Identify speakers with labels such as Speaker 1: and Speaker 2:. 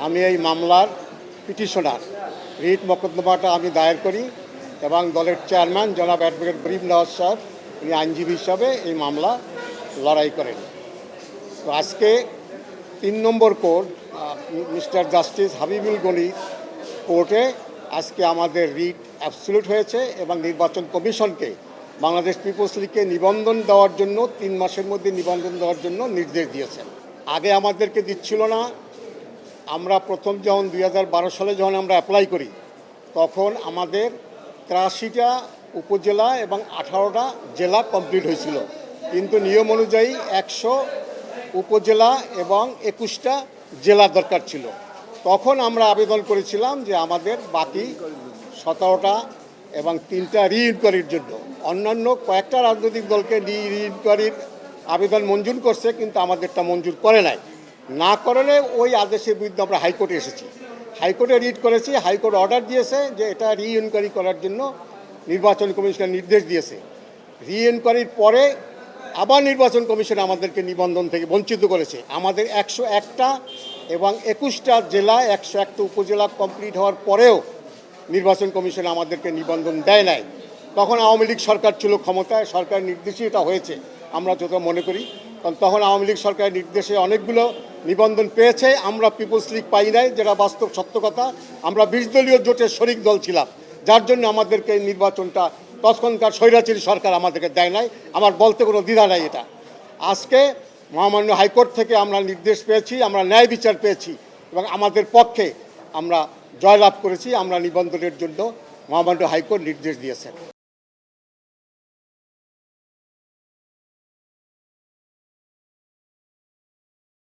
Speaker 1: আমি এই মামলার পিটিশনার। রিট মোকদ্দমাটা আমি দায়ের করি এবং দলের চেয়ারম্যান জনাব অ্যাডভোকেট ব্রিম নওয়াজ সাহেব উনি আইনজীবী হিসাবে এই মামলা লড়াই করেন। তো আজকে 3 number court mister justice Habibul Gani কোর্টে আজকে আমাদের রিট অ্যাবসলিউট হয়েছে এবং নির্বাচন কমিশনকে বাংলাদেশ পিপলস লীগকে নিবন্ধন দেওয়ার জন্য 3 মাসের মধ্যে নিবন্ধন দেওয়ার জন্য নির্দেশ দিয়েছেন। আগে আমাদেরকে দিচ্ছিল না। আমরা প্রথম যখন 2012 সালে যখন আমরা অ্যাপ্লাই করি তখন আমাদের 83টা উপজেলা এবং 18টা জেলা কমপ্লিট হয়েছিল, কিন্তু নিয়ম অনুযায়ী 100 উপজেলা এবং 21টা জেলা দরকার ছিল। তখন আমরা আবেদন করেছিলাম যে আমাদের বাকি 17টা এবং 3টা রি-ইনকোয়ারির জন্য। অন্যান্য কয়েকটা রাজনৈতিক দলকে রি-ইনকোয়ারির আবেদন মঞ্জুর করছে, কিন্তু আমাদেরটা মঞ্জুর করে নাই। না করলে ওই আদেশের বিরুদ্ধে আমরা হাইকোর্টে এসেছি, হাইকোর্টে রিট করেছি। হাইকোর্ট অর্ডার দিয়েছে যে এটা রি-ইনকোয়ারি করার জন্য নির্বাচন কমিশনের নির্দেশ দিয়েছে। রি-ইনকোয়ারির পরে আবার নির্বাচন কমিশন আমাদেরকে নিবন্ধন থেকে বঞ্চিত করেছে। আমাদের 101টা এবং 21টা জেলা 101টা উপজেলা কমপ্লিট হওয়ার পরেও নির্বাচন কমিশন আমাদেরকে নিবন্ধন দেয় নাই। তখন আওয়ামী লীগ সরকার ছিল ক্ষমতায়, সরকার নির্দেশে এটা হয়েছে আমরা যত মনে করি। কারণ তখন আওয়ামী লীগ সরকারের নির্দেশে অনেকগুলো নিবন্ধন পেয়েছে, আমরা পিপলস লীগ পাই নাই, যেটা বাস্তব সত্য কথা। আমরা 20 দলীয় জোটের শরিক দল ছিলাম, যার জন্য আমাদেরকে নির্বাচনটা তখনকার স্বৈরাচারী সরকার আমাদেরকে দেয় নাই। আমার বলতে কোনো দ্বিধা নাই। এটা আজকে মহামান্য হাইকোর্ট থেকে আমরা নির্দেশ পেয়েছি, আমরা ন্যায় বিচার পেয়েছি এবং আমাদের পক্ষে আমরা জয়লাভ করেছি। আমরা নিবন্ধনের জন্য মহামান্য হাইকোর্ট নির্দেশ দিয়েছেন।